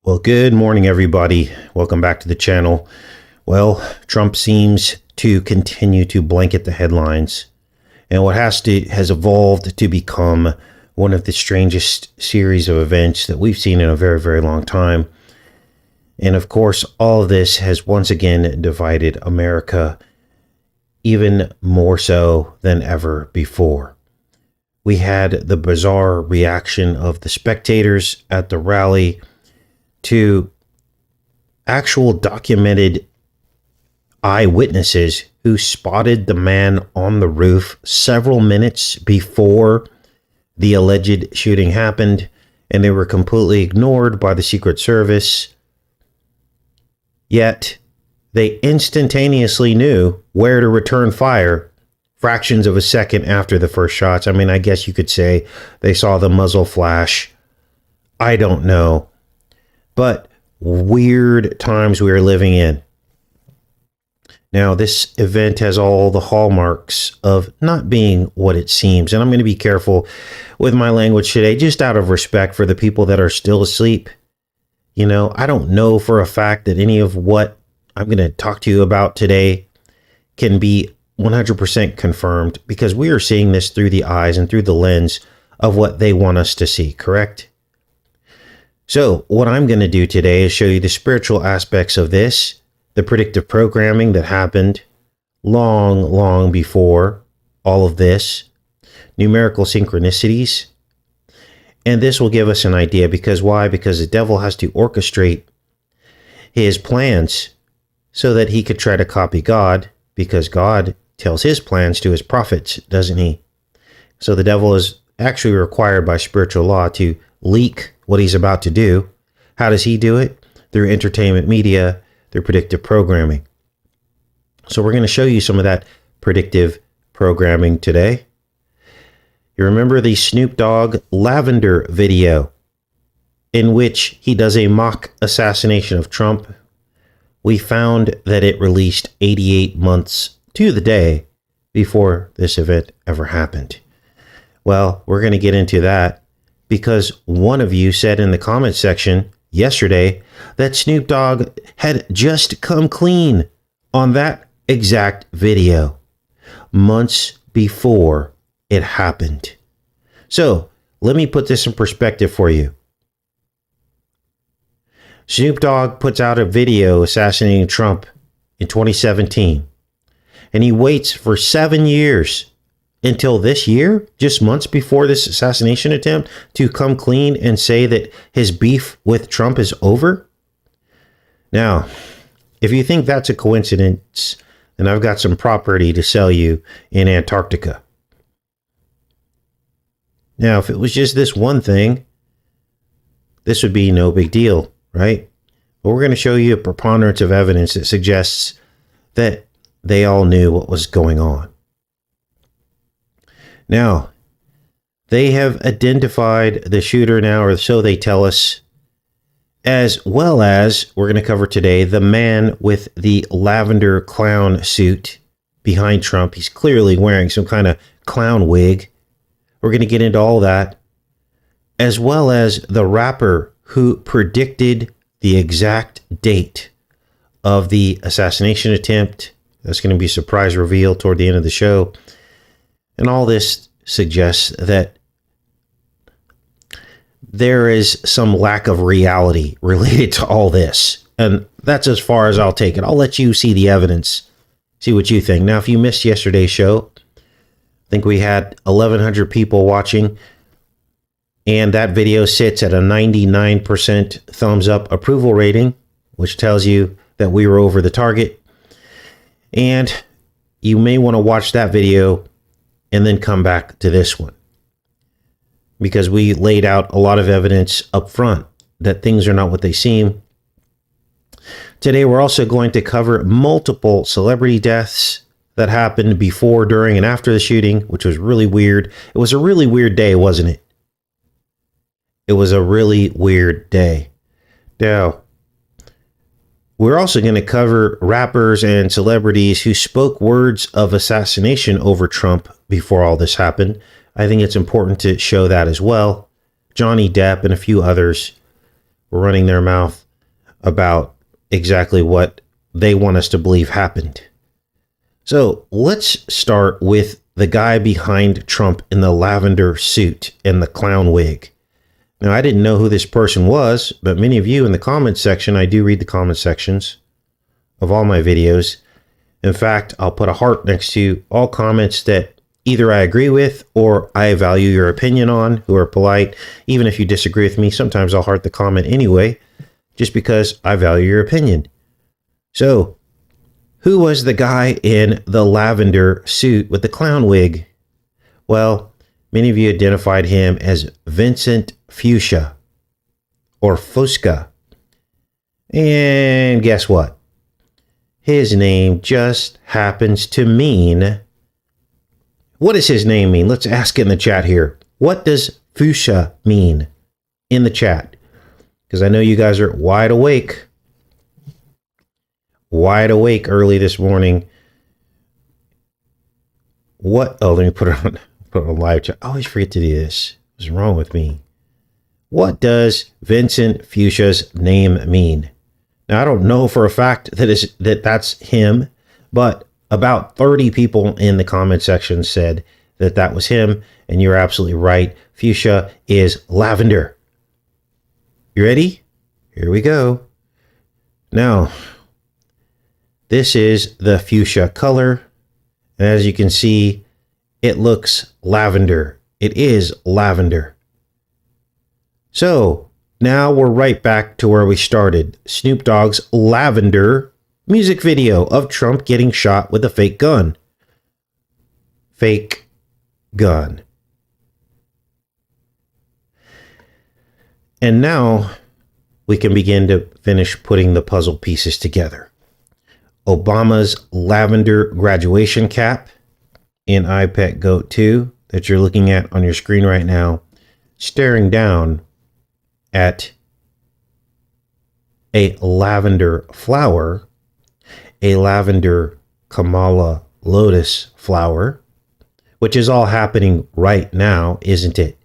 Well, good morning, everybody. Welcome back to the channel. Well, Trump seems to continue to blanket the headlines, and what has evolved to become one of the strangest series of events that we've seen in a very, very long time. And of course, all of this has once again divided America even more so than ever before. We had the bizarre reaction of the spectators at the rally to actual documented eyewitnesses who spotted the man on the roof several minutes before the alleged shooting happened, and they were completely ignored by the Secret Service. Yet they instantaneously knew where to return fire fractions of a second after the first shots. I mean, I guess you could say they saw the muzzle flash. I don't know. But weird times we are living in. Now, this event has all the hallmarks of not being what it seems. And I'm going to be careful with my language today, just out of respect for the people that are still asleep. You know, I don't know for a fact that any of what I'm going to talk to you about today can be 100% confirmed, because we are seeing this through the eyes and through the lens of what they want us to see, correct? So what I'm going to do today is show you the spiritual aspects of this, the predictive programming that happened long before all of this, numerical synchronicities, and this will give us an idea. Because why? Because the devil has to orchestrate his plans so that he could try to copy God, because God tells his plans to his prophets, doesn't he? So the devil is actually required by spiritual law to leak what he's about to do. How does he do it? Through entertainment media, through predictive programming. So we're going to show you some of that predictive programming today. You remember the Snoop Dogg Lavender video in which he does a mock assassination of Trump? We found that it released 88 months to the day before this event ever happened. Well, we're going to get into that, because one of you said in the comment section yesterday that Snoop Dogg had just come clean on that exact video months before it happened. So let me put this in perspective for you. Snoop Dogg puts out a video assassinating Trump in 2017, and he waits for 7 years until this year, just months before this assassination attempt, to come clean and say that his beef with Trump is over. Now, if you think that's a coincidence, then I've got some property to sell you in Antarctica. Now, if it was just this one thing, this would be no big deal, right? But we're going to show you a preponderance of evidence that suggests that they all knew what was going on. Now, they have identified the shooter now, or so they tell us, as well as, we're going to cover today, the man with the lavender clown suit behind Trump. He's clearly wearing some kind of clown wig. We're going to get into all that, as well as the rapper who predicted the exact date of the assassination attempt. That's going to be a surprise reveal toward the end of the show. And all this suggests that there is some lack of reality related to all this. And that's as far as I'll take it. I'll let you see the evidence, see what you think. Now, if you missed yesterday's show, I think we had 1,100 people watching, and that video sits at a 99% thumbs up approval rating, which tells you that we were over the target. And you may want to watch that video and then come back to this one, because we laid out a lot of evidence up front that things are not what they seem. Today, we're also going to cover multiple celebrity deaths that happened before, during, and after the shooting, which was really weird. It was a really weird day, wasn't it? It was a really weird day. Now, we're also going to cover rappers and celebrities who spoke words of assassination over Trump before all this happened. I think it's important to show that as well. Johnny Depp and a few others running their mouth about exactly what they want us to believe happened. So let's start with the guy behind Trump in the lavender suit and the clown wig. Now, I didn't know who this person was, but many of you in the comments section, I do read the comment sections of all my videos. In fact, I'll put a heart next to all comments that either I agree with or I value your opinion on, who are polite. Even if you disagree with me, sometimes I'll heart the comment anyway, just because I value your opinion. So, who was the guy in the lavender suit with the clown wig? Well, many of you identified him as Vincent Fuchsia or Fusca. And guess what? His name just happens to mean... What does his name mean? Let's ask in the chat here. What does Fuchsia mean in the chat? Because I know you guys are wide awake early this morning. What? Oh, let me put it on live chat. I always forget to do this. What's wrong with me? What does Vincent Fuchsia's name mean? Now, I don't know for a fact that that's him, but about 30 people in the comment section said that was him, and you're absolutely right. Fuchsia is lavender. You ready? Here we go. Now, this is the fuchsia color, and as you can see, it looks lavender. It is lavender. So, now we're right back to where we started. Snoop Dogg's Lavender music video of Trump getting shot with a fake gun. Fake gun. And now we can begin to finish putting the puzzle pieces together. Obama's lavender graduation cap in iPad Goat 2 that you're looking at on your screen right now, staring down at a lavender flower, a lavender Kamala lotus flower, which is all happening right now, isn't it?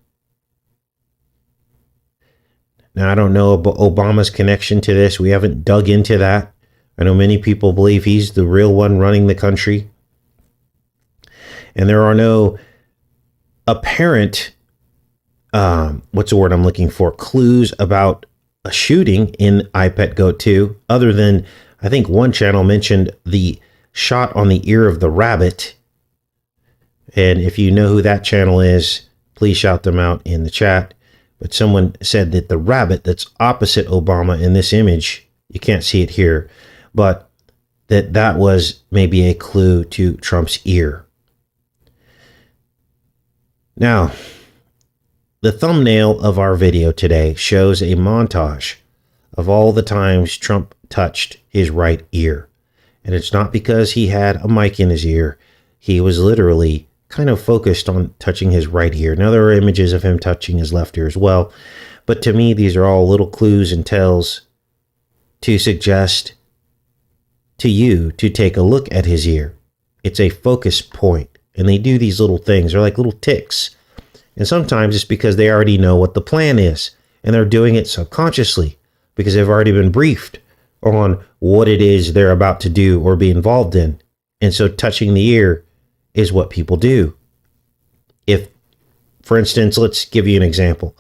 Now, I don't know about Obama's connection to this. We haven't dug into that. I know many people believe he's the real one running the country. And there are no apparent, what's the word I'm looking for, clues about a shooting in iPad Goat 2, other than I think one channel mentioned the shot on the ear of the rabbit. And if you know who that channel is, please shout them out in the chat. But someone said that the rabbit that's opposite Obama in this image, you can't see it here, but that was maybe a clue to Trump's ear. Now, the thumbnail of our video today shows a montage of all the times Trump touched his right ear. And it's not because he had a mic in his ear. He was literally kind of focused on touching his right ear. Now, there are images of him touching his left ear as well. But to me, these are all little clues and tells to suggest to you to take a look at his ear. It's a focus point. And they do these little things. They're like little ticks. And sometimes it's because they already know what the plan is. And they're doing it subconsciously because they've already been briefed on what it is they're about to do or be involved in. And so touching the ear is what people do. If, for instance, let's give you an example.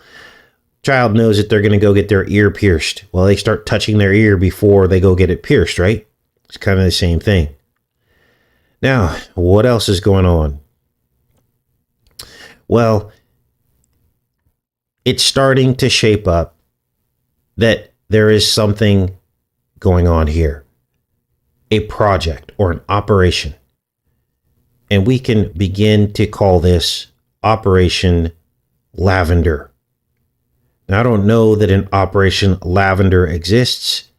Child knows that they're going to go get their ear pierced. Well, they start touching their ear before they go get it pierced, right? It's kind of the same thing. Now, what else is going on? Well, it's starting to shape up that there is something going on here. A project or an operation. And we can begin to call this Operation Lavender. Now, I don't know that an Operation Lavender exists,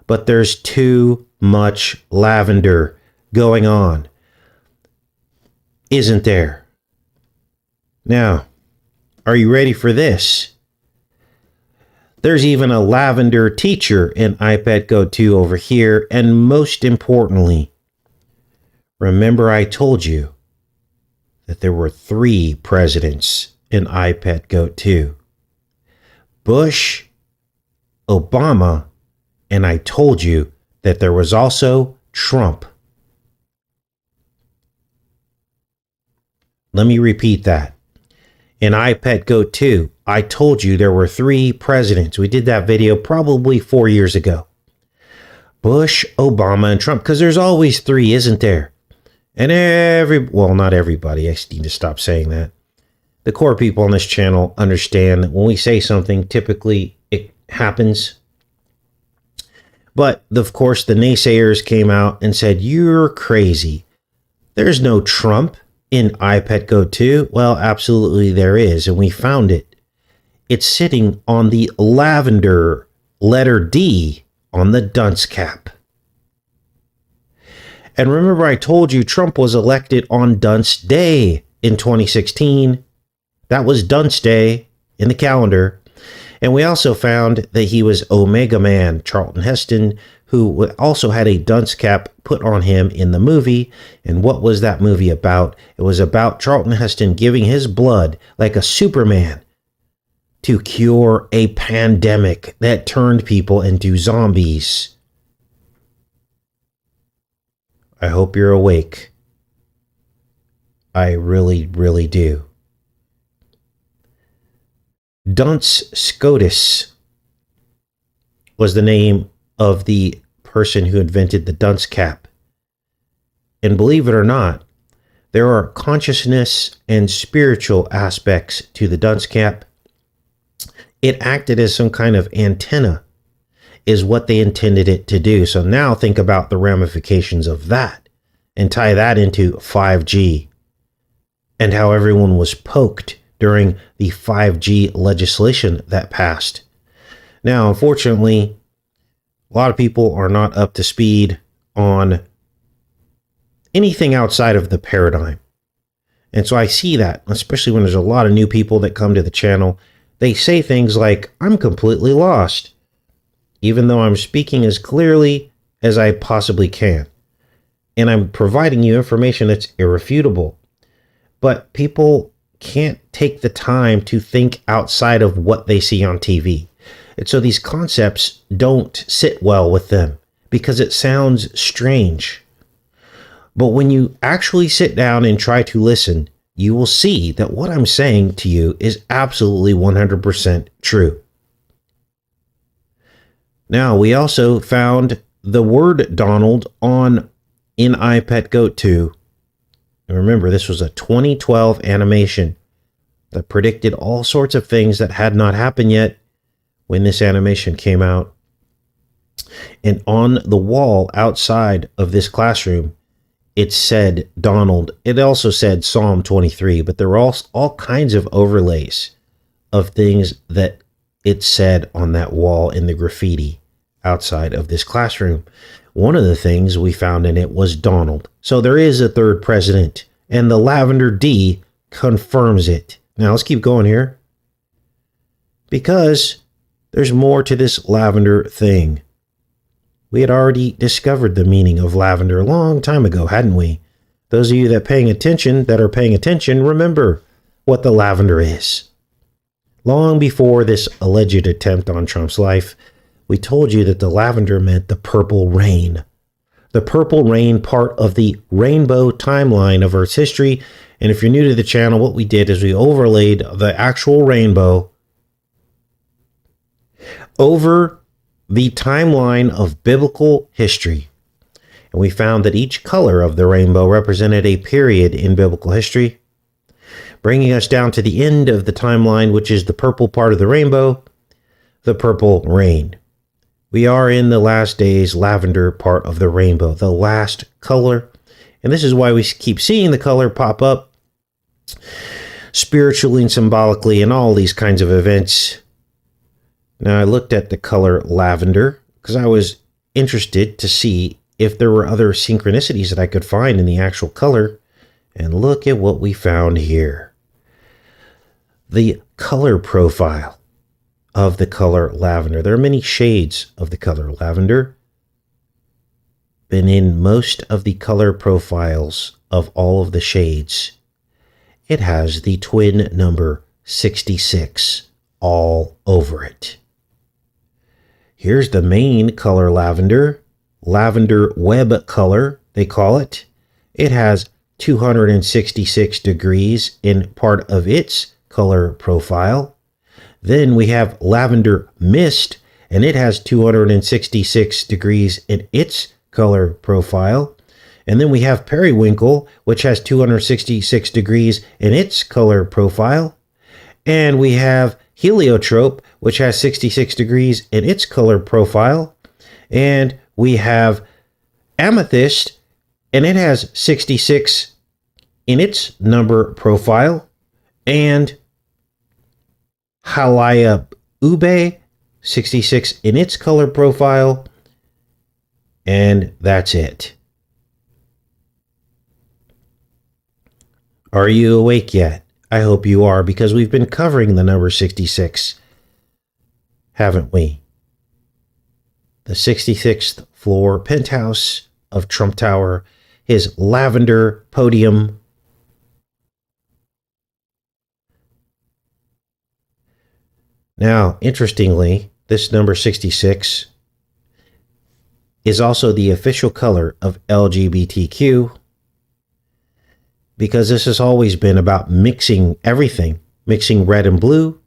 but there's too much lavender going on, isn't there? Now, are you ready for this? There's even a lavender teacher in iPad Goat 2 over here. And most importantly, remember I told you that there were 3 presidents in iPad Goat 2. Bush, Obama, and I told you that there was also Trump. Let me repeat that. In iPet Go 2, I told you there were 3 presidents. We did that video probably 4 years ago. Bush, Obama, and Trump, because there's always 3, isn't there? And well, not everybody. I need to stop saying that. The core people on this channel understand that when we say something, typically it happens. But of course, the naysayers came out and said, you're crazy. There's no Trump in iPet Go 2. Well, absolutely there is, and we found it. It's sitting on the Lavender letter D on the dunce cap. And remember, I told you Trump was elected on Dunce Day in 2016. That was Dunce Day in the calendar. And we also found that he was Omega Man, Charlton Heston, who also had a dunce cap put on him in the movie. And what was that movie about? It was about Charlton Heston giving his blood like a Superman to cure a pandemic that turned people into zombies. I hope you're awake. I really, really do. Duns Scotus was the name of the person who invented the dunce cap. And believe it or not, there are consciousness and spiritual aspects to the dunce cap. It acted as some kind of antenna, is what they intended it to do. So now think about the ramifications of that and tie that into 5G and how everyone was poked during the 5G legislation that passed. Now, unfortunately, a lot of people are not up to speed on anything outside of the paradigm. And so I see that, especially when there's a lot of new people that come to the channel. They say things like, I'm completely lost, even though I'm speaking as clearly as I possibly can. And I'm providing you information that's irrefutable. But people can't take the time to think outside of what they see on TV. And so these concepts don't sit well with them because it sounds strange. But when you actually sit down and try to listen, you will see that what I'm saying to you is absolutely 100% true. Now, we also found the word Donald in iPet Go 2. And remember, this was a 2012 animation that predicted all sorts of things that had not happened yet when this animation came out. And on the wall outside of this classroom, it said Donald. It also said Psalm 23, but there were all kinds of overlays of things that it said on that wall in the graffiti outside of this classroom. One of the things we found in it was Donald. So there is a third president, and the Lavender D confirms it. Now let's keep going here, because there's more to this lavender thing. We had already discovered the meaning of lavender a long time ago, hadn't we? Those of you that are paying attention, remember what the lavender is. Long before this alleged attempt on Trump's life, we told you that the lavender meant the purple rain. The purple rain part of the rainbow timeline of Earth's history. And if you're new to the channel, what we did is we overlaid the actual rainbow over the timeline of biblical history. And we found that each color of the rainbow represented a period in biblical history, bringing us down to the end of the timeline, which is the purple part of the rainbow, the purple rain. We are in the last days lavender part of the rainbow, the last color. And this is why we keep seeing the color pop up spiritually and symbolically in all these kinds of events. Now, I looked at the color lavender because I was interested to see if there were other synchronicities that I could find in the actual color. And look at what we found here. The color profile of the color lavender. There are many shades of the color lavender. And in most of the color profiles of all of the shades, it has the twin number 66 all over it. Here's the main color lavender. Lavender web color, they call it. It has 266 degrees in part of its color profile. Then we have lavender mist, and it has 266 degrees in its color profile. And then we have periwinkle, which has 266 degrees in its color profile. And we have heliotrope, which has 66 degrees in its color profile. And we have amethyst, and it has 66 in its number profile. And Halaya Ube, 66 in its color profile. And that's it. Are you awake yet? I hope you are, because we've been covering the number 66, haven't we? The 66th floor penthouse of Trump Tower, his lavender podium. Now, interestingly, this number 66 is also the official color of LGBTQ, because this has always been about mixing everything, mixing red and blue,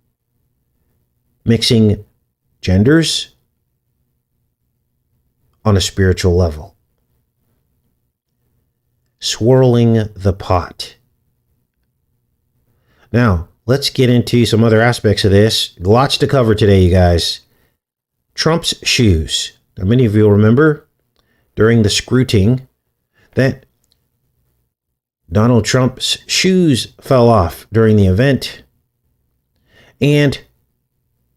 mixing genders on a spiritual level, swirling the pot. Now, let's get into some other aspects of this. Lots to cover today, you guys. Trump's shoes. Now, many of you will remember during the Screwting that Donald Trump's shoes fell off during the event. And,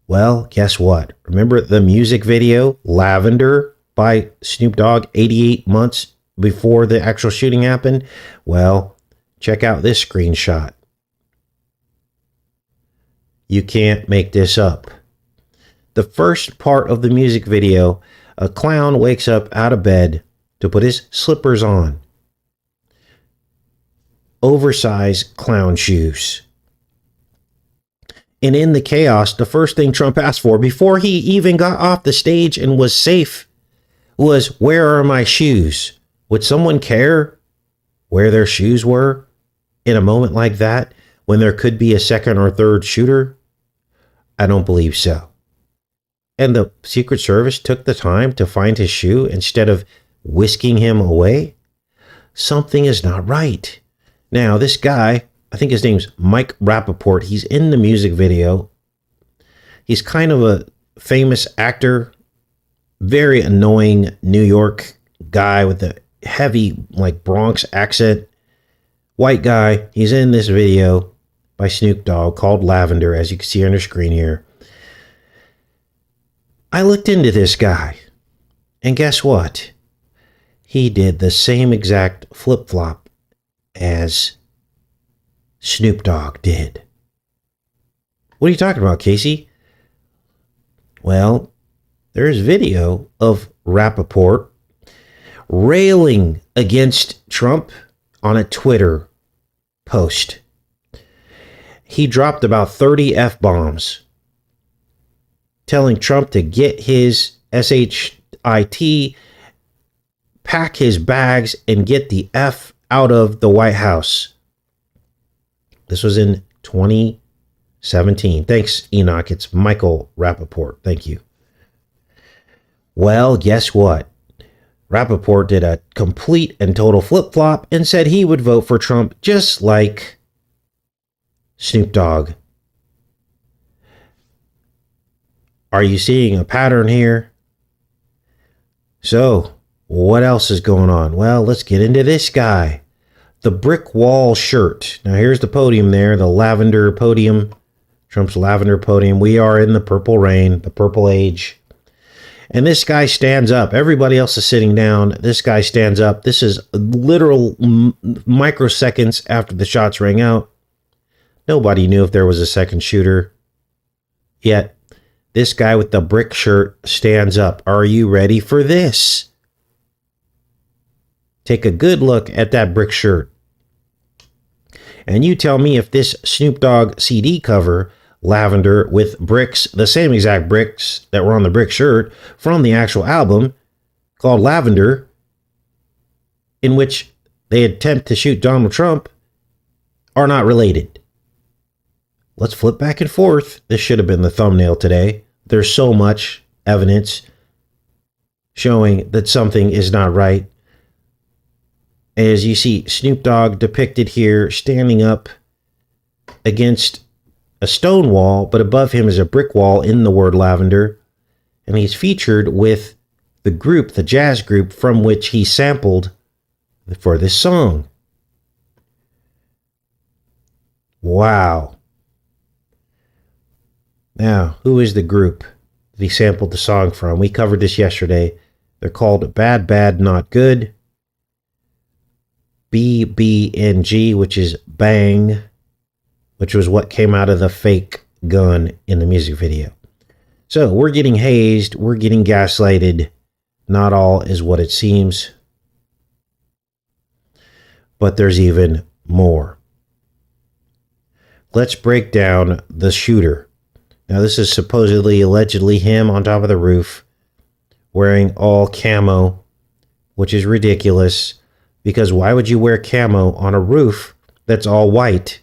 well, guess what? Remember the music video, Lavender, by Snoop Dogg, 88 months before the actual shooting happened? Well, check out this screenshot. You can't make this up. The first part of the music video, a clown wakes up out of bed to put his slippers on. Oversized clown shoes. And in the chaos, the first thing Trump asked for before he even got off the stage and was safe was, where are my shoes? Would someone care where their shoes were in a moment like that when there could be a second or third shooter? I don't believe so. And the Secret Service took the time to find his shoe instead of whisking him away? Something is not right. Now, this guy, I think his name's Mike Rappaport. He's in the music video. He's kind of a famous actor, very annoying New York guy with a heavy, like, Bronx accent. White guy. He's in this video by Snoop Dogg called Lavender, as you can see on your screen here. I looked into this guy, and guess what? He did the same exact flip-flop as Snoop Dogg did. What are you talking about, Casey? Well, there's video of Rappaport railing against Trump on a Twitter post. He dropped about 30 F-bombs, telling Trump to get his SHIT, pack his bags, and get the F out of the White House. This was in 2017. Thanks, Enoch. It's Michael Rappaport. Thank you. Well, guess what? Rappaport did a complete and total flip-flop and said he would vote for Trump just like Snoop Dogg. Are you seeing a pattern here? So, what else is going on? Well, let's get into this guy. The brick wall shirt. Now, here's the podium there, the lavender podium. Trump's lavender podium. We are in the purple rain, the purple age. And this guy stands up. Everybody else is sitting down. This guy stands up. This is literal microseconds after the shots rang out. Nobody knew if there was a second shooter. Yet, this guy with the brick shirt stands up. Are you ready for this? Take a good look at that brick shirt. And you tell me if this Snoop Dogg CD cover Lavender with bricks, the same exact bricks that were on the brick shirt from the actual album called Lavender, in which they attempt to shoot Donald Trump, are not related. Let's flip back and forth. This should have been the thumbnail today. There's so much evidence showing that something is not right. As you see Snoop Dogg depicted here standing up against a stone wall, but above him is a brick wall in the word lavender. And he's featured with the group, the jazz group from which he sampled for this song. Wow. Now, who is the group that he sampled the song from? We covered this yesterday. They're called Bad Bad Not Good. BBNG, which is Bang, which was what came out of the fake gun in the music video. So we're getting hazed. We're getting gaslighted. Not all is what it seems. But there's even more. Let's break down the shooter. Now, this is supposedly, allegedly him on top of the roof wearing all camo, which is ridiculous. Because why would you wear camo on a roof that's all white?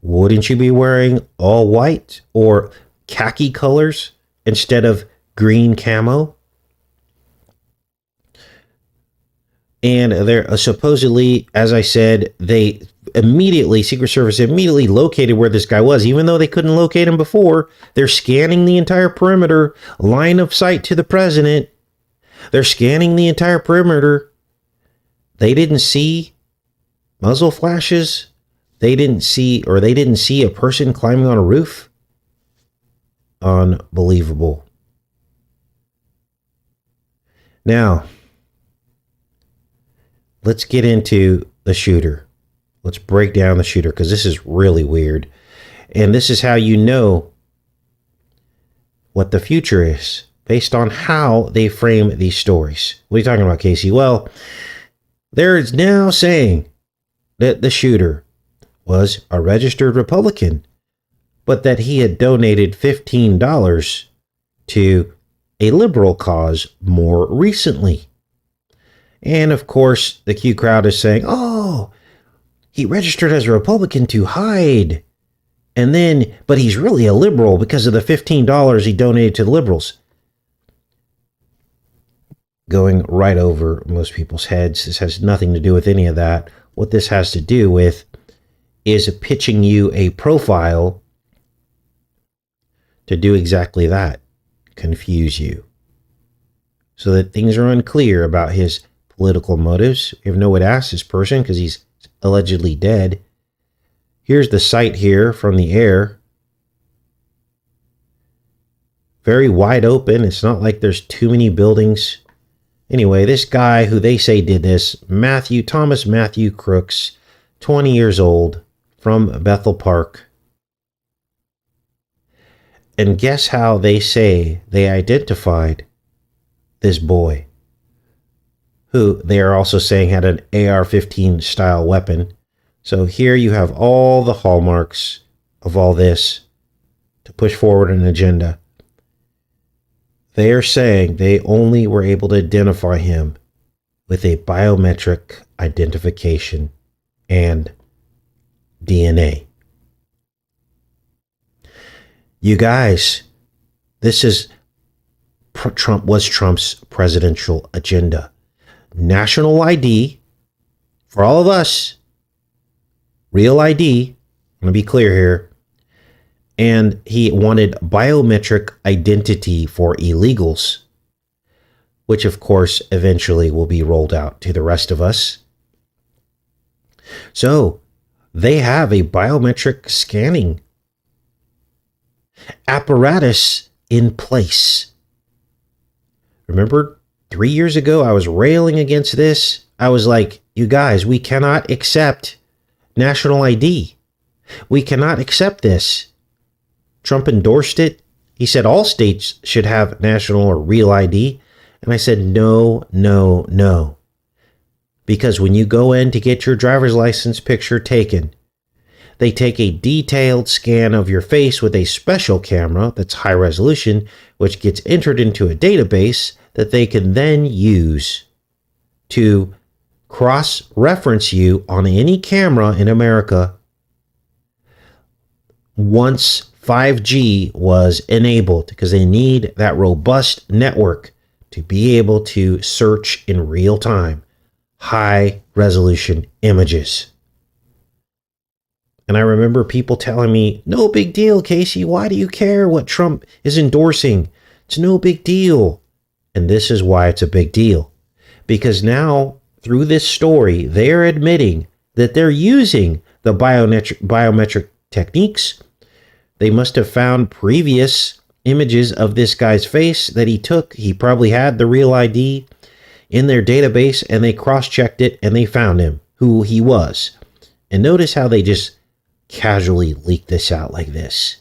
Wouldn't you be wearing all white or khaki colors instead of green camo? And they're supposedly, as I said, they immediately, Secret Service immediately located where this guy was, even though they couldn't locate him before. They're scanning the entire perimeter, line of sight to the president. They're scanning the entire perimeter. They didn't see muzzle flashes. They didn't see a person climbing on a roof. Unbelievable. Now, let's get into the shooter. Let's break down the shooter because this is really weird. And this is how you know what the future is based on how they frame these stories. What are you talking about, Casey? Well, they're now saying that the shooter was a registered Republican, but that he had donated $15 to a liberal cause more recently. And of course, the Q crowd is saying, oh, he registered as a Republican to hide. And then, but he's really a liberal because of the $15 he donated to the liberals. Going right over most people's heads. This has nothing to do with any of that. What this has to do with is pitching you a profile to do exactly that. Confuse you. So that things are unclear about his political motives. We have no way to ask this person because he's allegedly dead. Here's the site here from the air. Very wide open. It's not like there's too many buildings. Anyway, this guy who they say did this, Thomas Matthew Crooks, 20 years old, from Bethel Park. And guess how they say they identified this boy, who they are also saying had an AR-15 style weapon. So here you have all the hallmarks of all this to push forward an agenda. They are saying they only were able to identify him with a biometric identification and DNA. You guys, this is Trump's presidential agenda. National ID for all of us. Real ID. I'm going to be clear here. And he wanted biometric identity for illegals, which of course eventually will be rolled out to the rest of us. So they have a biometric scanning apparatus in place. Remember 3 years ago, I was railing against this. I was like, you guys, we cannot accept national ID. We cannot accept this. Trump endorsed it. He said all states should have national or real ID. And I said, no, no, no. Because when you go in to get your driver's license picture taken, They take a detailed scan of your face with a special camera that's high resolution, which gets entered into a database that they can then use to cross-reference you on any camera in America once 5G was enabled, because they need that robust network to be able to search in real time high resolution images. And I remember people telling me, no big deal, Casey. Why do you care what Trump is endorsing? It's no big deal. And this is why it's a big deal. Because now, through this story, they're admitting that they're using the biometric techniques. They must have found previous images of this guy's face that he took. He probably had the real ID in their database, and they cross-checked it, and they found him, who he was. And notice how they just casually leaked this out like this.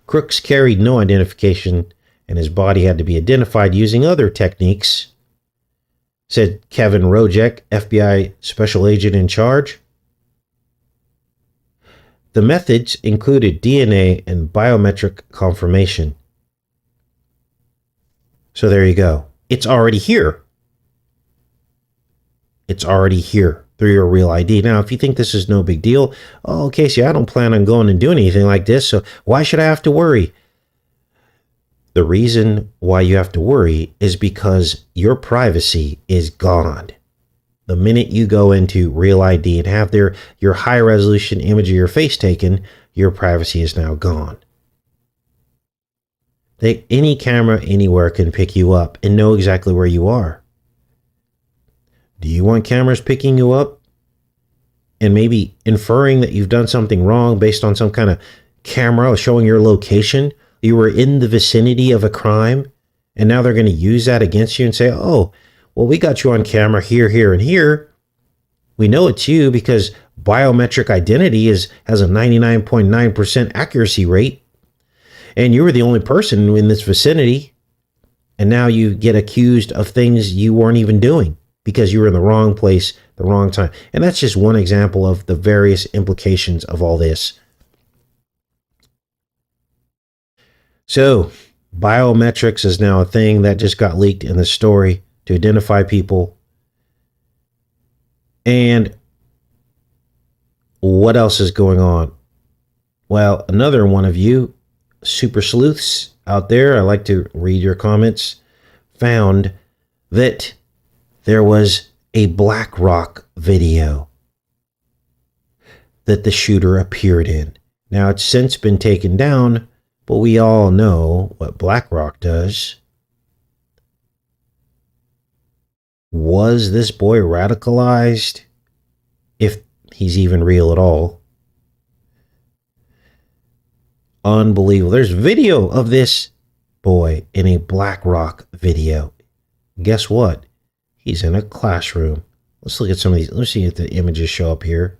Crooks carried no identification, and his body had to be identified using other techniques, said Kevin Rojek, FBI special agent in charge. The methods included DNA and biometric confirmation. So there you go. It's already here. It's already here through your real ID. Now, if you think this is no big deal, oh, Casey, I don't plan on going and doing anything like this, so why should I have to worry? The reason why you have to worry is because your privacy is gone. The minute you go into Real ID and have your high resolution image of your face taken, your privacy is now gone. Any camera anywhere can pick you up and know exactly where you are. Do you want cameras picking you up and maybe inferring that you've done something wrong based on some kind of camera showing your location? You were in the vicinity of a crime, and now they're going to use that against you and say, oh, well, we got you on camera here, here, and here. We know it's you because biometric identity has a 99.9% accuracy rate, and you were the only person in this vicinity, and now you get accused of things you weren't even doing because you were in the wrong place, the wrong time. And that's just one example of the various implications of all this. So, biometrics is now a thing that just got leaked in the story to identify people. And what else is going on? Well, another one of you super sleuths out there, I like to read your comments, found that there was a BlackRock video that the shooter appeared in. Now, it's since been taken down, but we all know what BlackRock does. Was this boy radicalized? If he's even real at all. Unbelievable. There's video of this boy in a BlackRock video. Guess what? He's in a classroom. Let's look at some of these. Let's see if the images show up here.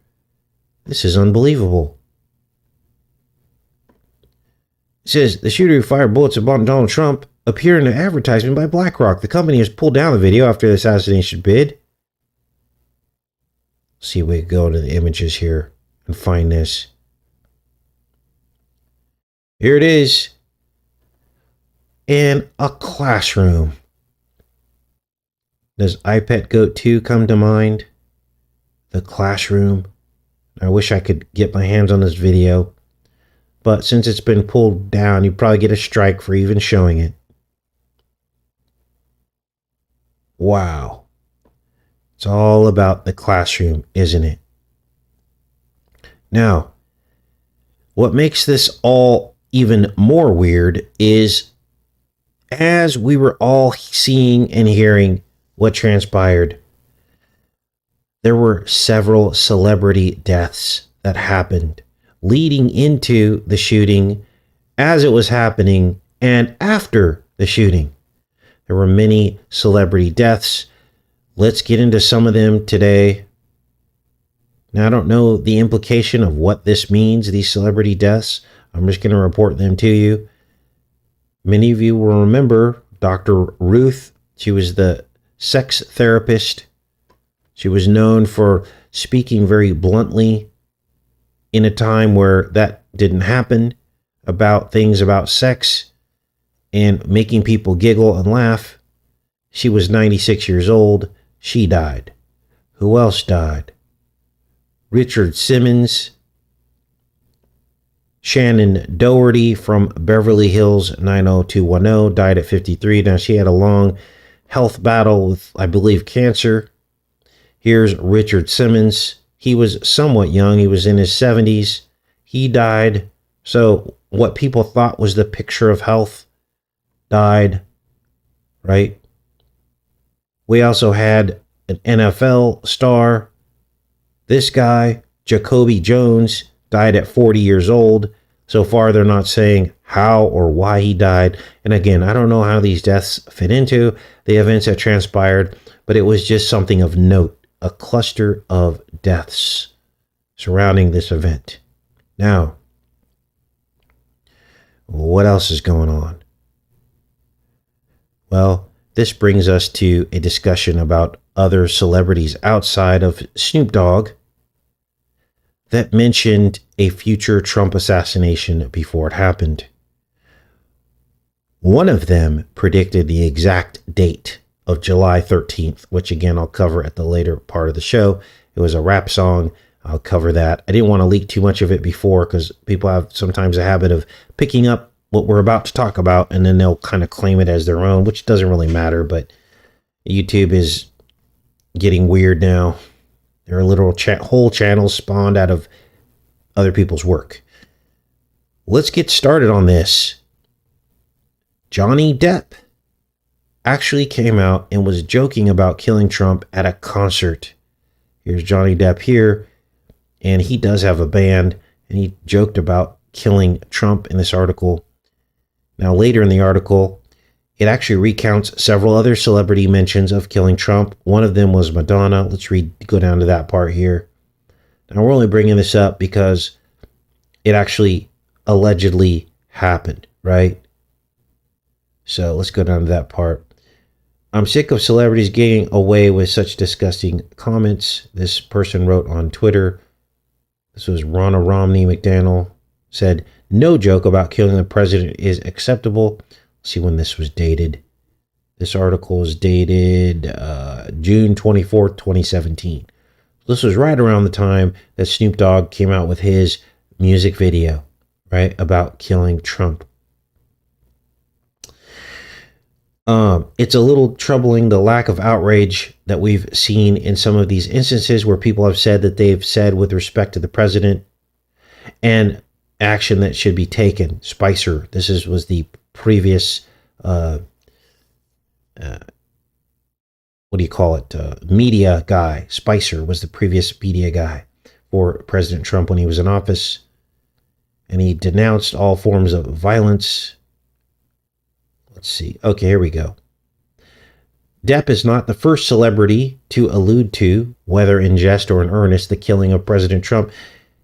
This is unbelievable. It says, the shooter who fired bullets at Donald Trump appeared in an advertisement by BlackRock. The company has pulled down the video after the assassination bid. Let's see if we can go to the images here and find this. Here it is. In a classroom. Does iPet Goat 2 come to mind? The classroom. I wish I could get my hands on this video. But since it's been pulled down, you probably get a strike for even showing it. Wow. It's all about the classroom, isn't it? Now, what makes this all even more weird is as we were all seeing and hearing what transpired, there were several celebrity deaths that happened leading into the shooting, as it was happening, and after the shooting. There were many celebrity deaths. Let's get into some of them today. Now, I don't know the implication of what this means, these celebrity deaths. I'm just going to report them to you. Many of you will remember Dr. Ruth. She was the sex therapist. She was known for speaking very bluntly in a time where that didn't happen, about things about sex and making people giggle and laugh. She was 96 years old. She died. Who else died? Richard Simmons. Shannon Doherty from Beverly Hills 90210 died at 53. Now, she had a long health battle with, I believe, cancer. Here's Richard Simmons. He was somewhat young. He was in his 70s. He died. So what people thought was the picture of health died, right? We also had an NFL star. This guy, Jacoby Jones, died at 40 years old. So far, they're not saying how or why he died. And again, I don't know how these deaths fit into the events that transpired, but it was just something of note, a cluster of deaths surrounding this event. Now, what else is going on? Well, this brings us to a discussion about other celebrities outside of Snoop Dogg that mentioned a future Trump assassination before it happened. One of them predicted the exact date of July 13th, which again, I'll cover at the later part of the show. It was a rap song. I'll cover that. I didn't want to leak too much of it before because people have sometimes a habit of picking up what we're about to talk about and then they'll kind of claim it as their own, which doesn't really matter, but YouTube is getting weird now. There are literal whole channels spawned out of other people's work. Let's get started on this. Johnny Depp actually came out and was joking about killing Trump at a concert. Here's Johnny Depp here, and he does have a band, and he joked about killing Trump in this article. Now, later in the article, it actually recounts several other celebrity mentions of killing Trump. One of them was Madonna. Let's go down to that part here. Now, we're only bringing this up because it actually allegedly happened, right? So let's go down to that part. I'm sick of celebrities getting away with such disgusting comments. This person wrote on Twitter. This was Ronna Romney McDaniel. Said, no joke about killing the president is acceptable. See when this was dated. This article is dated June 24th, 2017. This was right around the time that Snoop Dogg came out with his music video, right, about killing Trump. It's a little troubling, the lack of outrage that we've seen in some of these instances where people have said that they've said with respect to the president and action that should be taken. Spicer, was the previous, media guy. Spicer was the previous media guy for President Trump when he was in office. And he denounced all forms of violence. Let's see. Okay, here we go. Depp is not the first celebrity to allude to, whether in jest or in earnest, the killing of President Trump.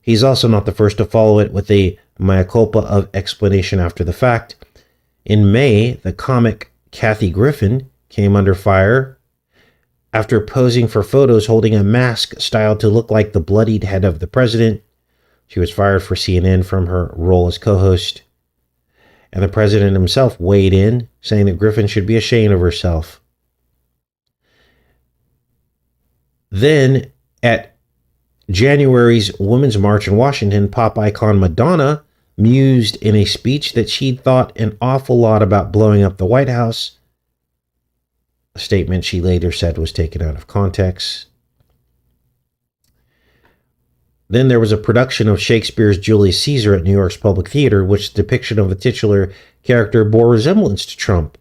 He's also not the first to follow it with a mea culpa of explanation after the fact. In May, the comic Kathy Griffin came under fire after posing for photos holding a mask styled to look like the bloodied head of the president. She was fired for CNN from her role as co-host. And the president himself weighed in, saying that Griffin should be ashamed of herself. Then, at January's Women's March in Washington, pop icon Madonna mused in a speech that she'd thought an awful lot about blowing up the White House. A statement she later said was taken out of context. Then there was a production of Shakespeare's Julius Caesar at New York's Public Theater, which depiction of the titular character bore resemblance to Trump.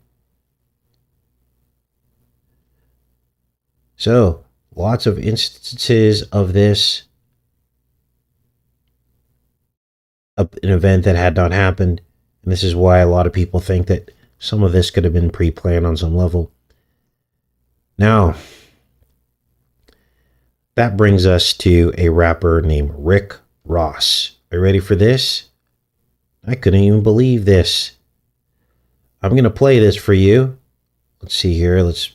So, lots of instances of this. An event that had not happened. And this is why a lot of people think that some of this could have been pre-planned on some level. Now, that brings us to a rapper named Rick Ross. Are you ready for this? I couldn't even believe this. I'm going to play this for you. Let's see here. Let's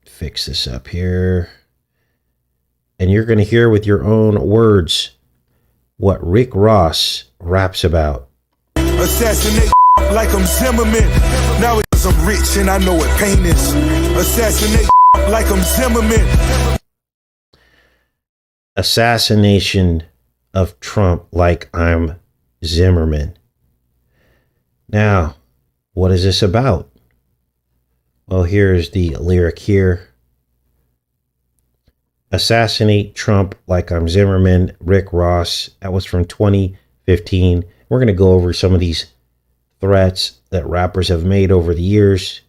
fix this up here. And you're going to hear with your own words what Rick Ross raps about. Assassinate like I'm Zimmerman. Now it's I'm rich and I know what pain is. Assassinate like I'm Zimmerman. Assassination of Trump like I'm Zimmerman. Now, what is this about? Well, here's the lyric here. Assassinate Trump like I'm Zimmerman, Rick Ross. That was from 2015. We're going to go over some of these threats that rappers have made over the years.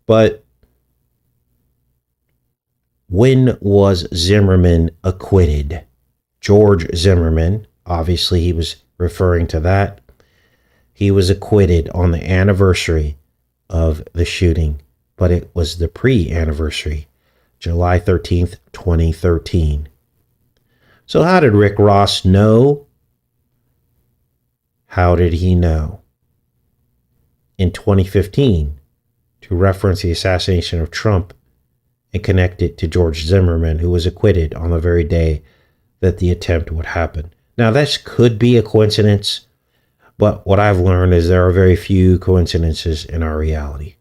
But when was Zimmerman acquitted? George Zimmerman, obviously he was referring to that. He was acquitted on the anniversary of the shooting, but it was the pre-anniversary, July 13th, 2013. So how did Rick Ross know? How did he know? In 2015, to reference the assassination of Trump and connect it to George Zimmerman, who was acquitted on the very day that the attempt would happen. Now, this could be a coincidence, but what I've learned is there are very few coincidences in our reality.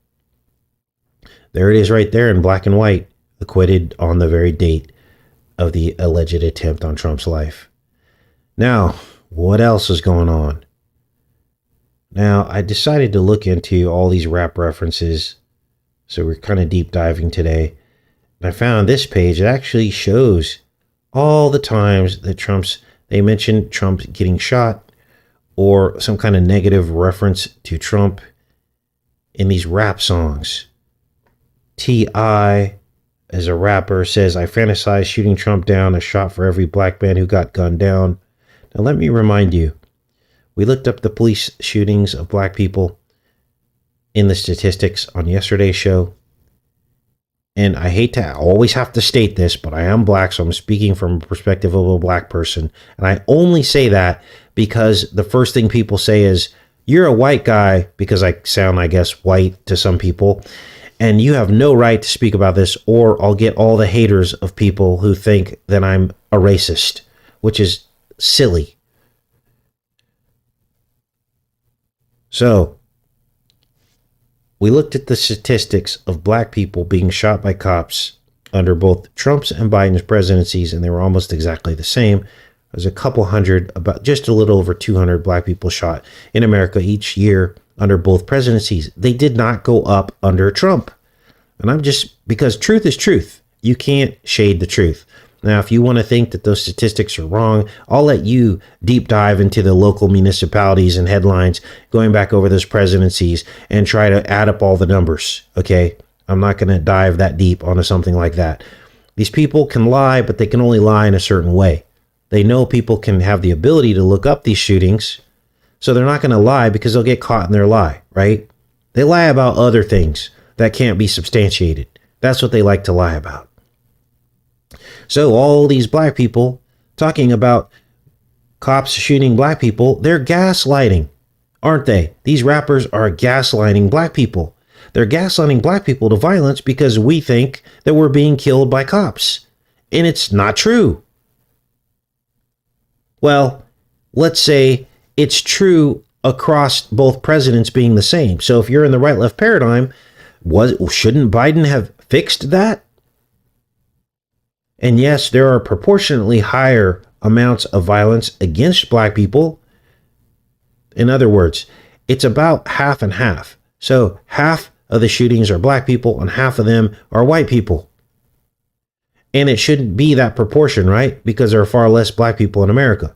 There it is right there in black and white, acquitted on the very date of the alleged attempt on Trump's life. Now, what else is going on? Now, I decided to look into all these rap references, so we're kind of deep diving today. And I found this page that actually shows all the times that they mentioned Trump getting shot or some kind of negative reference to Trump in these rap songs. T.I., as a rapper, says, I fantasize shooting Trump down, a shot for every black man who got gunned down. Now, let me remind you, we looked up the police shootings of black people in the statistics on yesterday's show. And I hate to always have to state this, but I am black, so I'm speaking from a perspective of a black person. And I only say that because the first thing people say is, you're a white guy, because I sound, I guess, white to some people, and you have no right to speak about this, or I'll get all the haters of people who think that I'm a racist, which is silly. So, we looked at the statistics of black people being shot by cops under both Trump's and Biden's presidencies, and they were almost exactly the same. There's a couple hundred, about just a little over 200 black people shot in America each year under both presidencies. They did not go up under Trump. And because truth is truth. You can't shade the truth. Now, if you want to think that those statistics are wrong, I'll let you deep dive into the local municipalities and headlines going back over those presidencies and try to add up all the numbers, okay? I'm not going to dive that deep onto something like that. These people can lie, but they can only lie in a certain way. They know people can have the ability to look up these shootings, so they're not going to lie because they'll get caught in their lie, right? They lie about other things that can't be substantiated. That's what they like to lie about. So all these black people talking about cops shooting black people, they're gaslighting, aren't they? These rappers are gaslighting black people. They're gaslighting black people to violence because we think that we're being killed by cops. And it's not true. Well, let's say it's true across both presidents being the same. So if you're in the right-left paradigm, shouldn't Biden have fixed that? And yes, there are proportionately higher amounts of violence against black people. In other words, it's about half and half. So half of the shootings are black people and half of them are white people. And it shouldn't be that proportion, right? Because there are far less black people in America.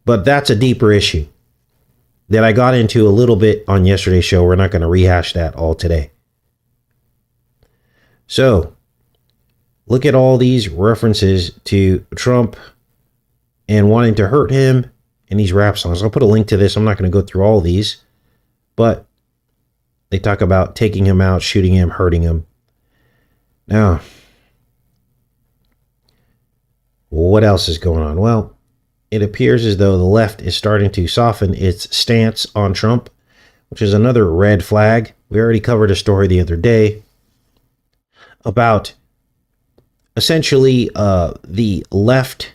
But that's a deeper issue that I got into a little bit on yesterday's show. We're not going to rehash that all today. So, look at all these references to Trump and wanting to hurt him in these rap songs. I'll put a link to this. I'm not going to go through all these, but they talk about taking him out, shooting him, hurting him. Now, what else is going on? Well, it appears as though the left is starting to soften its stance on Trump, which is another red flag. We already covered a story the other day about essentially the left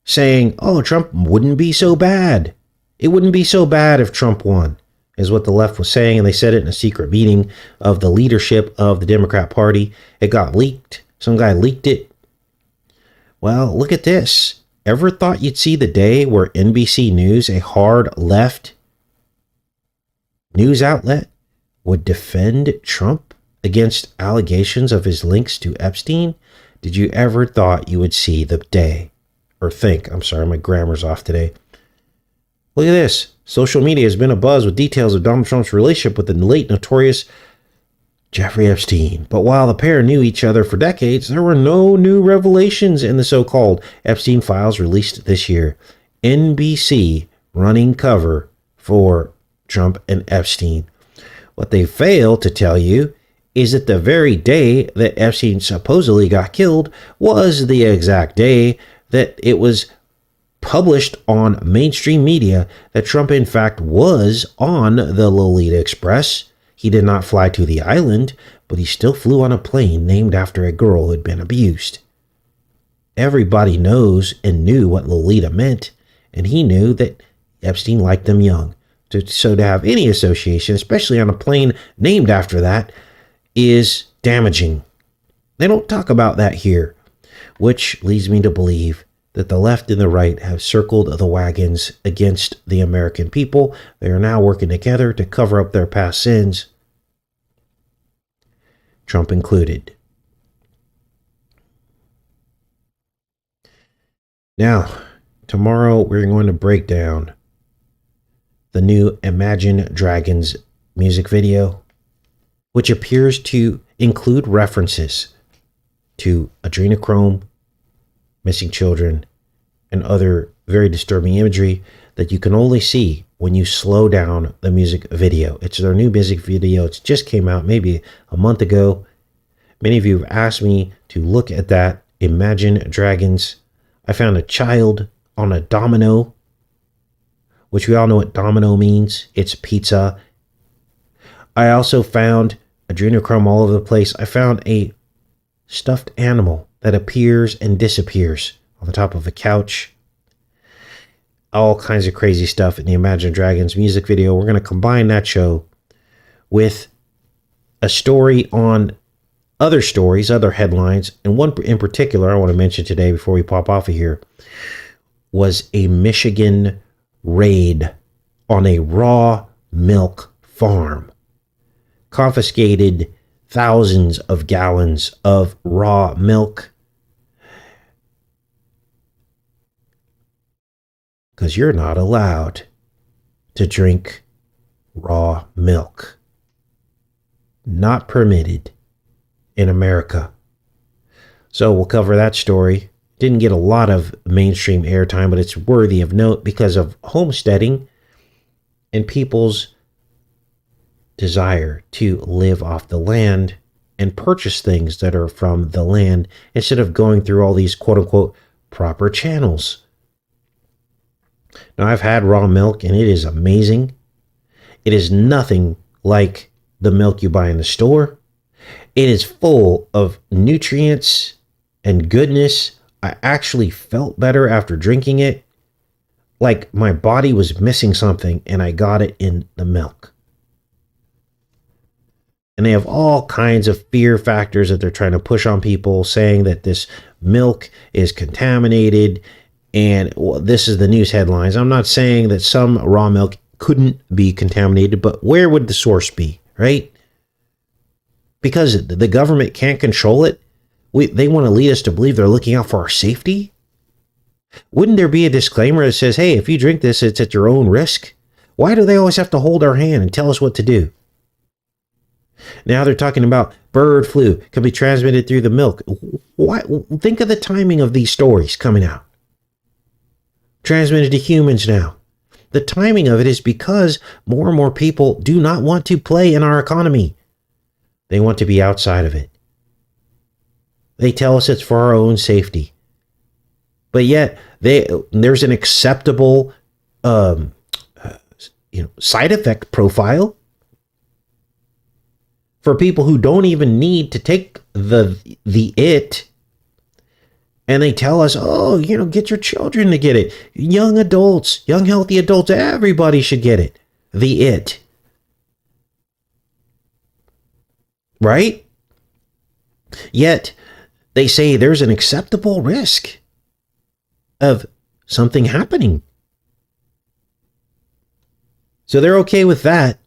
saying, oh, Trump wouldn't be so bad. It wouldn't be so bad if Trump won, is what the left was saying. And they said it in a secret meeting of the leadership of the Democrat Party. It got leaked. Some guy leaked it. Well, look at this. Ever thought you'd see the day where NBC News, a hard left news outlet, would defend Trump against allegations of his links to Epstein? Did you ever thought you would see the day? Or think, I'm sorry, my grammar's off today. Look at this. Social media has been abuzz with details of Donald Trump's relationship with the late notorious Jeffrey Epstein. But while the pair knew each other for decades, there were no new revelations in the so-called Epstein files released this year. NBC running cover for Trump and Epstein. What they fail to tell you is that the very day that Epstein supposedly got killed was the exact day that it was published on mainstream media that Trump, in fact, was on the Lolita Express. He did not fly to the island, but he still flew on a plane named after a girl who had been abused. Everybody knows and knew what Lolita meant, and he knew that Epstein liked them young. So to have any association, especially on a plane named after that, is damaging. They don't talk about that here, which leads me to believe that the left and the right have circled the wagons against the American people. They are now working together to cover up their past sins, Trump included. Now, tomorrow we're going to break down the new Imagine Dragons music video, which appears to include references to adrenochrome, missing children, and other very disturbing imagery that you can only see when you slow down the music video. It's their new music video. It just came out maybe a month ago. Many of you have asked me to look at that. Imagine Dragons. I found a child on a domino, which we all know what domino means. It's pizza. I also found adrenochrome all over the place. I found a stuffed animal that appears and disappears on the top of a couch. All kinds of crazy stuff in the Imagine Dragons music video. We're going to combine that show with a story on other stories, other headlines. And one in particular I want to mention today before we pop off of here was a Michigan raid on a raw milk farm. Confiscated thousands of gallons of raw milk. Because you're not allowed to drink raw milk. Not permitted in America. So we'll cover that story. Didn't get a lot of mainstream airtime, but it's worthy of note because of homesteading and people's desire to live off the land and purchase things that are from the land instead of going through all these quote unquote proper channels. Now, I've had raw milk and it is amazing. It is nothing like the milk you buy in the store. It is full of nutrients and goodness. I actually felt better after drinking it. Like my body was missing something and I got it in the milk. And they have all kinds of fear factors that they're trying to push on people, saying that this milk is contaminated. And this is the news headlines. I'm not saying that some raw milk couldn't be contaminated, but where would the source be, right? Because the government can't control it. They want to lead us to believe they're looking out for our safety. Wouldn't there be a disclaimer that says, hey, if you drink this, it's at your own risk? Why do they always have to hold our hand and tell us what to do? Now they're talking about bird flu can be transmitted through the milk. Why? Think of the timing of these stories coming out. Transmitted to humans now. The timing of it is because more and more people do not want to play in our economy. They want to be outside of it. They tell us it's for our own safety. But yet there's an acceptable side effect profile for people who don't even need to take the it, and they tell us, oh, get your children to get it. Young adults, young healthy adults, everybody should get it. The it. Right? Yet they say there's an acceptable risk of something happening. So they're okay with that.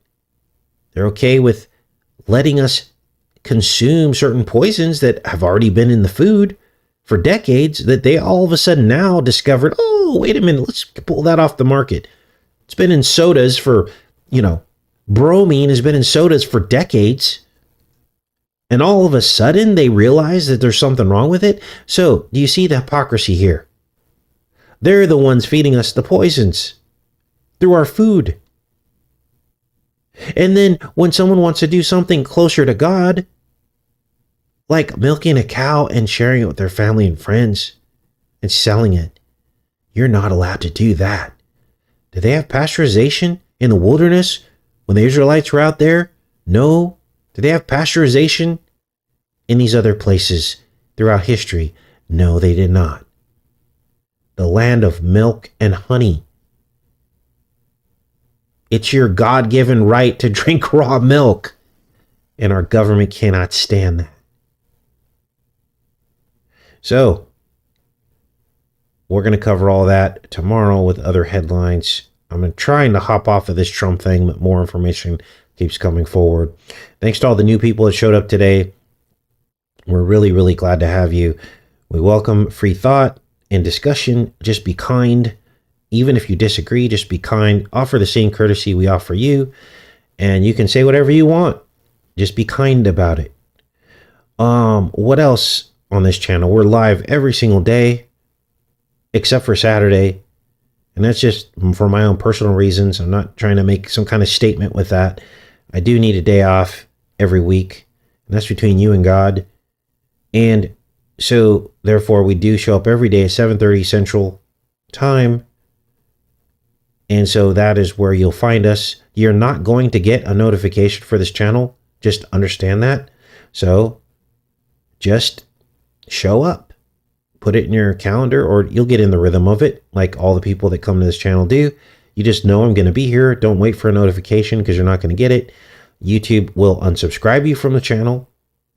They're okay with letting us consume certain poisons that have already been in the food for decades, that they all of a sudden now discovered, oh, wait a minute, let's pull that off the market. It's been in sodas for, bromine has been in sodas for decades. And all of a sudden they realize that there's something wrong with it. So do you see the hypocrisy here? They're the ones feeding us the poisons through our food. And then when someone wants to do something closer to God, like milking a cow and sharing it with their family and friends and selling it, you're not allowed to do that. Do they have pasteurization in the wilderness when the Israelites were out there? No. Do they have pasteurization in these other places throughout history? No, they did not. The land of milk and honey. It's your God-given right to drink raw milk, and our government cannot stand that. So, we're going to cover all that tomorrow with other headlines. I'm trying to hop off of this Trump thing, but more information keeps coming forward. Thanks to all the new people that showed up today. We're really, really glad to have you. We welcome free thought and discussion. Just be kind. Even if you disagree, just be kind. Offer the same courtesy we offer you. And you can say whatever you want. Just be kind about it. What else on this channel? We're live every single day, except for Saturday. And that's just for my own personal reasons. I'm not trying to make some kind of statement with that. I do need a day off every week. And that's between you and God. And so, therefore, we do show up every day at 7:30 Central Time. And so that is where you'll find us. You're not going to get a notification for this channel. Just understand that. So just show up. Put it in your calendar, or you'll get in the rhythm of it, like all the people that come to this channel do. You just know I'm going to be here. Don't wait for a notification because you're not going to get it. YouTube will unsubscribe you from the channel.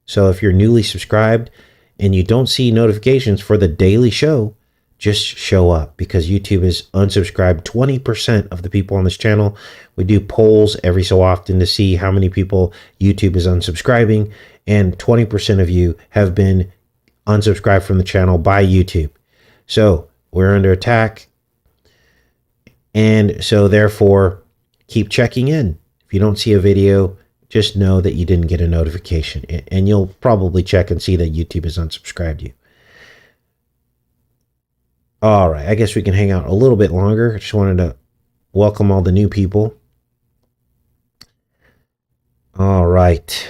So if you're newly subscribed and you don't see notifications for the daily show, just show up, because YouTube is unsubscribed 20% of the people on this channel. We do polls every so often to see how many people YouTube is unsubscribing, and 20% of you have been unsubscribed from the channel by YouTube. So we're under attack. And so therefore, keep checking in. If you don't see a video, just know that you didn't get a notification, and you'll probably check and see that YouTube has unsubscribed you. All right, I guess we can hang out a little bit longer. I just wanted to welcome all the new people. All right.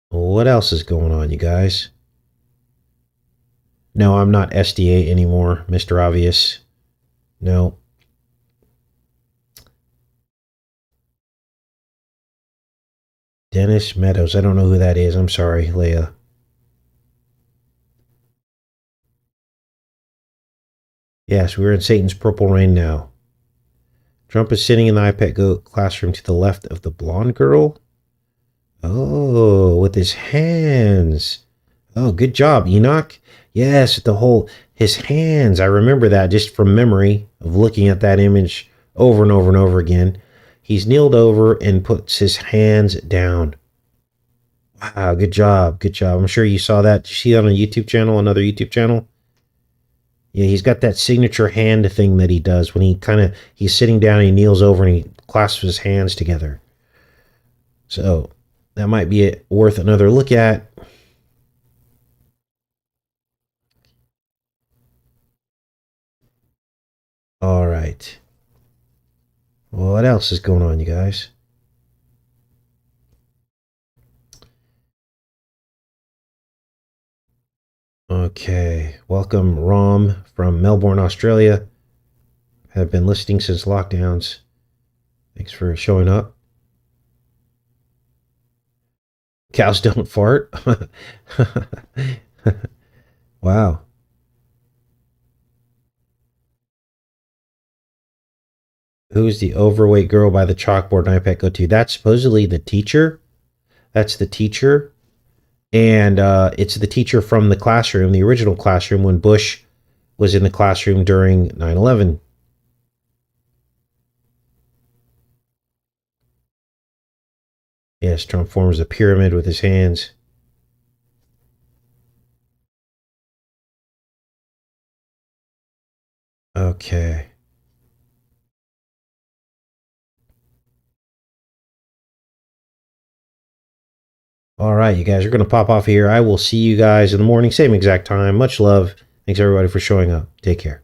What else is going on, you guys? No, I'm not SDA anymore, Mr. Obvious. No. Dennis Meadows. I don't know who that is. I'm sorry, Leia. Yes, we're in Satan's purple rain now. Trump is sitting in the iPad classroom to the left of the blonde girl. Oh, with his hands. Oh, good job, Enoch. Yes, his hands. I remember that just from memory of looking at that image over and over and over again. He's kneeled over and puts his hands down. Wow, good job. Good job. I'm sure you saw that. Did you see that on a YouTube channel, another YouTube channel? Yeah, he's got that signature hand thing that he does when he's sitting down, he kneels over and he clasps his hands together. So that might be worth another look at. All right. What else is going on, you guys? Okay, welcome Rom from Melbourne, Australia. Have been listening since lockdowns. Thanks for showing up. Cows don't fart. Wow. Who's the overweight girl by the chalkboard and iPad go to? That's supposedly the teacher. That's the teacher. And it's the teacher from the classroom, the original classroom, when Bush was in the classroom during 9/11. Yes, Trump forms a pyramid with his hands. Okay. All right, you guys are going to pop off here. I will see you guys in the morning, same exact time. Much love. Thanks, everybody, for showing up. Take care.